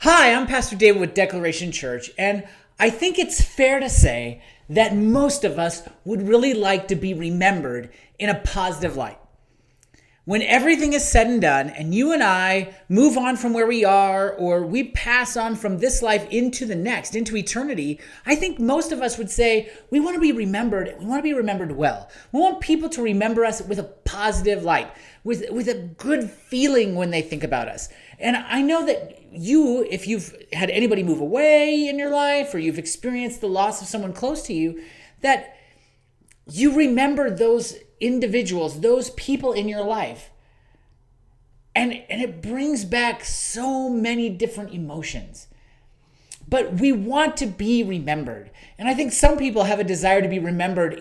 Hi, I'm Pastor David with Declaration Church, and I think it's fair to say that most of us would really like to be remembered in a positive light. When everything is said and done, and you and I move on from where we are, or we pass on from this life into the next, into eternity, I think most of us would say we want to be remembered. We want to be remembered well. We want people to remember us with a positive light, with a good feeling when they think about us. And I know that if you've had anybody move away in your life, or you've experienced the loss of someone close to you, that you remember those individuals, those people in your life. And it brings back so many different emotions. But we want to be remembered. And I think some people have a desire to be remembered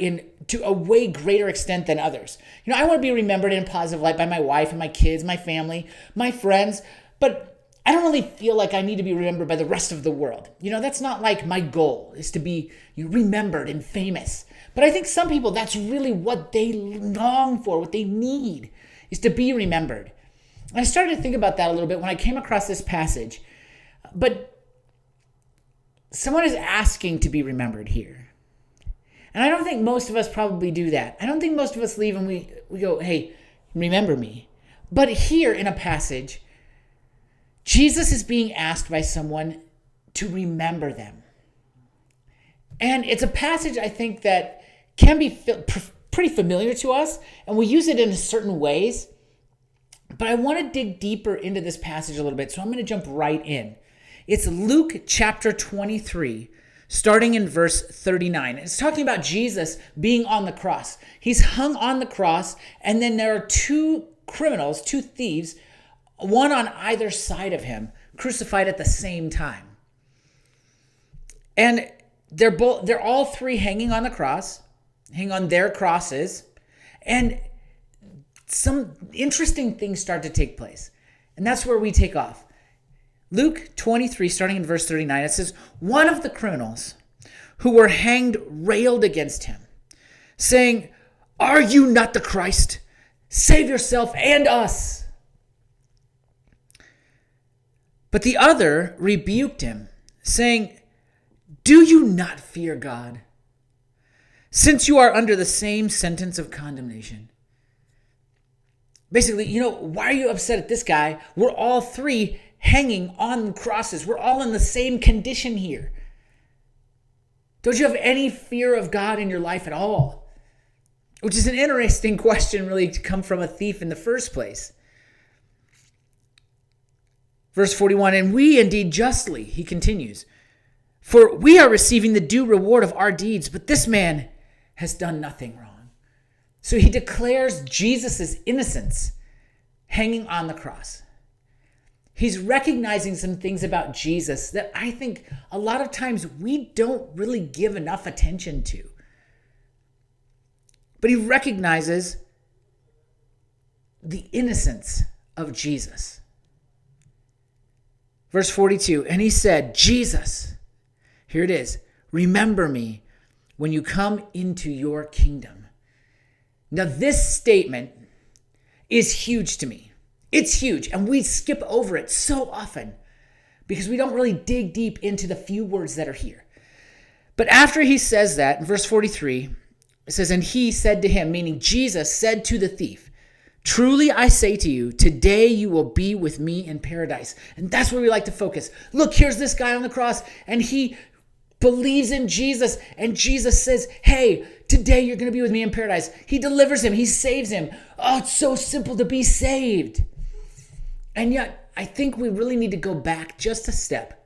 to a way greater extent than others. I want to be remembered in a positive light by my wife and my kids, my family, my friends, but I don't really feel like I need to be remembered by the rest of the world. That's not like my goal, is to be remembered and famous. But I think some people, that's really what they long for, what they need, is to be remembered. And I started to think about that a little bit when I came across this passage. But someone is asking to be remembered here. And I don't think most of us probably do that. I don't think most of us leave and we go, hey, remember me. But here in a passage, Jesus is being asked by someone to remember them. And it's a passage I think that can be pretty familiar to us, and we use it in certain ways. But I want to dig deeper into this passage a little bit, so I'm going to jump right in. It's Luke chapter 23, starting in verse 39. It's talking about Jesus being on the cross. He's hung on the cross, and then there are two criminals, two thieves, one on either side of him, crucified at the same time. And they're all three hanging on the cross, hanging on their crosses, and some interesting things start to take place. And that's where we take off. Luke 23, starting in verse 39, it says, "One of the criminals who were hanged railed against him, saying, 'Are you not the Christ? Save yourself and us.' But the other rebuked him, saying, 'Do you not fear God, since you are under the same sentence of condemnation?'" Basically, why are you upset at this guy? We're all three hanging on crosses. We're all in the same condition here. Don't you have any fear of God in your life at all? Which is an interesting question, really, to come from a thief in the first place. Verse 41, "And we indeed justly," he continues, "for we are receiving the due reward of our deeds, but this man has done nothing wrong." So he declares Jesus' innocence hanging on the cross. He's recognizing some things about Jesus that I think a lot of times we don't really give enough attention to. But he recognizes the innocence of Jesus. Verse 42, "And he said, 'Jesus,'" here it is, "'remember me when you come into your kingdom.'" Now this statement is huge to me. It's huge, and we skip over it so often because we don't really dig deep into the few words that are here. But after he says that, in verse 43, it says, "And he said to him," meaning Jesus said to the thief, "Truly I say to you, today you will be with me in paradise." And that's where we like to focus. Look, here's this guy on the cross, and he believes in Jesus, and Jesus says, "Hey, today you're going to be with me in paradise." He delivers him. He saves him. Oh, it's so simple to be saved. And yet, I think we really need to go back just a step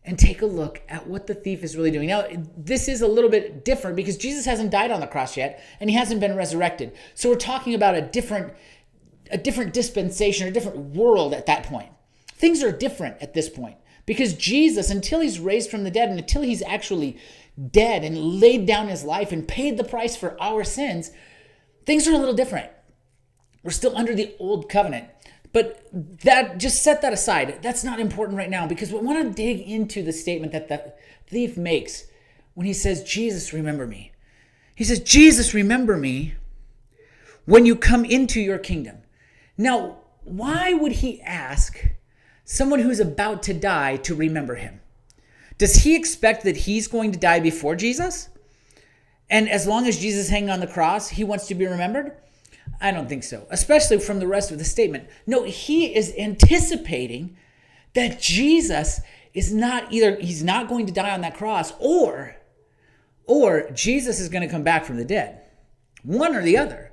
and take a look at what the thief is really doing. Now, this is a little bit different because Jesus hasn't died on the cross yet, and he hasn't been resurrected. So we're talking about a different dispensation, or a different world at that point. Things are different at this point because Jesus, until he's raised from the dead and until he's actually dead and laid down his life and paid the price for our sins, things are a little different. We're still under the old covenant. But that, just set that aside. That's not important right now because we want to dig into the statement that the thief makes when he says, "Jesus, remember me." He says, "Jesus, remember me when you come into your kingdom." Now, why would he ask someone who's about to die to remember him? Does he expect that he's going to die before Jesus? And as long as Jesus is hanging on the cross, he wants to be remembered? I don't think so, especially from the rest of the statement. No, he is anticipating that Jesus is he's not going to die on that cross, or Jesus is going to come back from the dead. One or the other.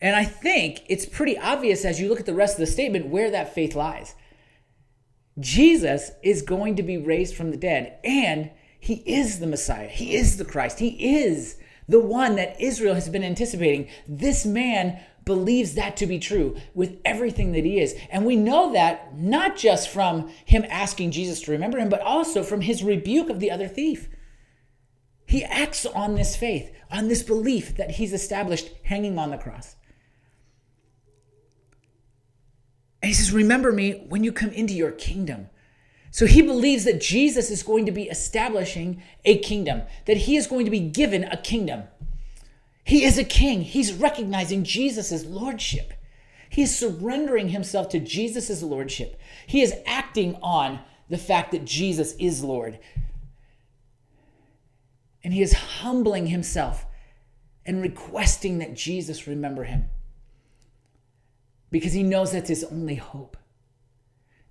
And I think it's pretty obvious as you look at the rest of the statement where that faith lies. Jesus is going to be raised from the dead, and he is the Messiah. He is the Christ. He is the one that Israel has been anticipating. This man believes that to be true with everything that he is. And we know that not just from him asking Jesus to remember him, but also from his rebuke of the other thief. He acts on this faith, on this belief that he's established hanging on the cross. And he says, remember me when you come into your kingdom. So he believes that Jesus is going to be establishing a kingdom, that he is going to be given a kingdom. He is a king. He's recognizing Jesus' lordship. He is surrendering himself to Jesus' lordship. He is acting on the fact that Jesus is Lord. And he is humbling himself and requesting that Jesus remember him. Because he knows that's his only hope,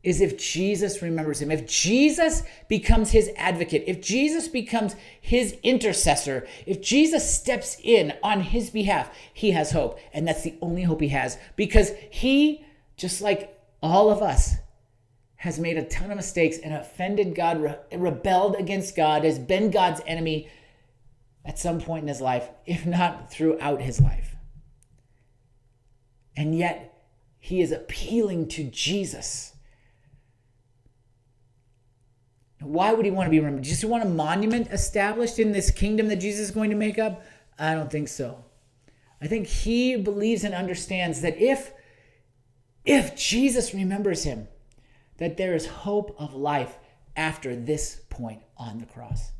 is if Jesus remembers him. If Jesus becomes his advocate, if Jesus becomes his intercessor, if Jesus steps in on his behalf, he has hope. And that's the only hope he has, because he, just like all of us, has made a ton of mistakes and offended God, rebelled against God, has been God's enemy at some point in his life, if not throughout his life. And yet, he is appealing to Jesus. Why would he want to be remembered? Just want a monument established in this kingdom that Jesus is going to make up? I don't think so. I think he believes and understands that if Jesus remembers him, that there is hope of life after this point on the cross.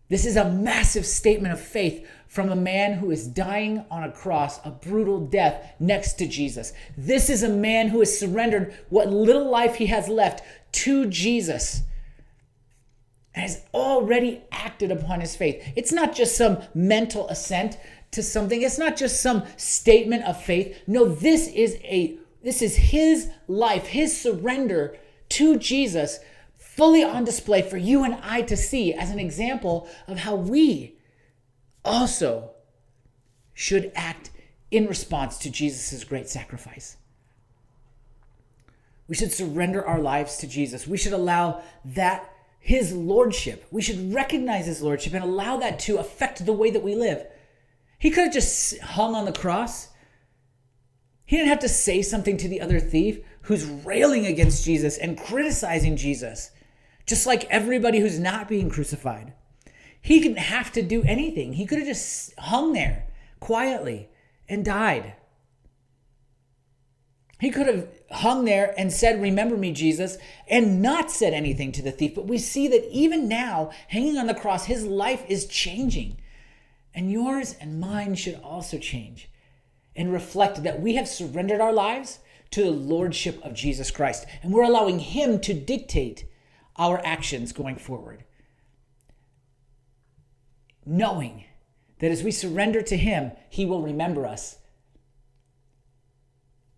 This is a massive statement of faith from a man who is dying on a cross, a brutal death next to Jesus. This is a man who has surrendered what little life he has left to Jesus and has already acted upon his faith. It's not just some mental assent to something. It's not just some statement of faith. No, this is his life, his surrender to Jesus, fully on display for you and I to see as an example of how we also should act in response to Jesus' great sacrifice. We should surrender our lives to Jesus. We should allow that, his lordship, we should recognize his lordship and allow that to affect the way that we live. He could have just hung on the cross. He didn't have to say something to the other thief who's railing against Jesus and criticizing Jesus, just like everybody who's not being crucified. He didn't have to do anything. He could have just hung there quietly and died. He could have hung there and said, remember me, Jesus, and not said anything to the thief. But we see that even now, hanging on the cross, his life is changing. And yours and mine should also change and reflect that we have surrendered our lives to the lordship of Jesus Christ. And we're allowing him to dictate our actions going forward, knowing that as we surrender to him, he will remember us,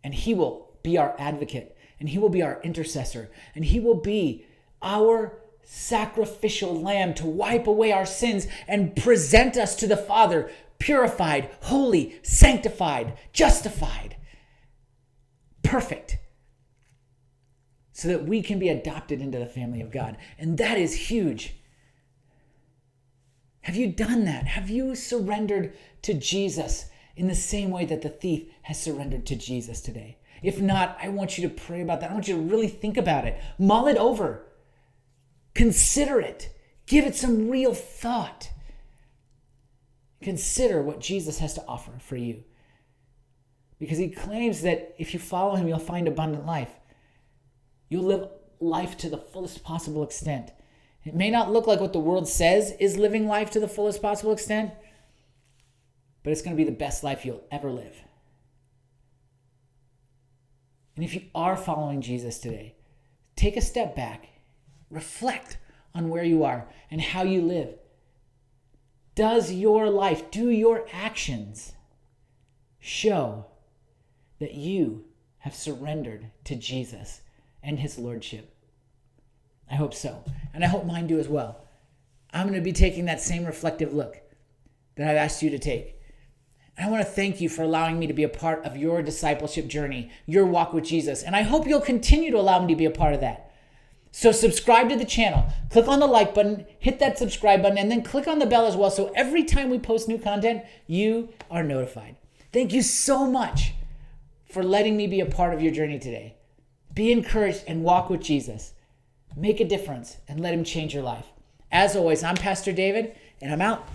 and he will be our advocate, and he will be our intercessor, and he will be our sacrificial lamb to wipe away our sins and present us to the Father purified, holy, sanctified, justified, perfect, so that we can be adopted into the family of God. And that is huge. Have you done that? Have you surrendered to Jesus in the same way that the thief has surrendered to Jesus today? If not, I want you to pray about that. I want you to really think about it. Mull it over. Consider it. Give it some real thought. Consider what Jesus has to offer for you. Because he claims that if you follow him, you'll find abundant life. You'll live life to the fullest possible extent. It may not look like what the world says is living life to the fullest possible extent, but it's going to be the best life you'll ever live. And if you are following Jesus today, take a step back, reflect on where you are and how you live. Does your life, do your actions show that you have surrendered to Jesus and his lordship? I hope so. And I hope mine do as well. I'm going to be taking that same reflective look that I've asked you to take. And I want to thank you for allowing me to be a part of your discipleship journey, your walk with Jesus. And I hope you'll continue to allow me to be a part of that. So subscribe to the channel, click on the like button, hit that subscribe button, and then click on the bell as well. So every time we post new content, you are notified. Thank you so much for letting me be a part of your journey today. Be encouraged and walk with Jesus. Make a difference and let him change your life. As always, I'm Pastor David, and I'm out.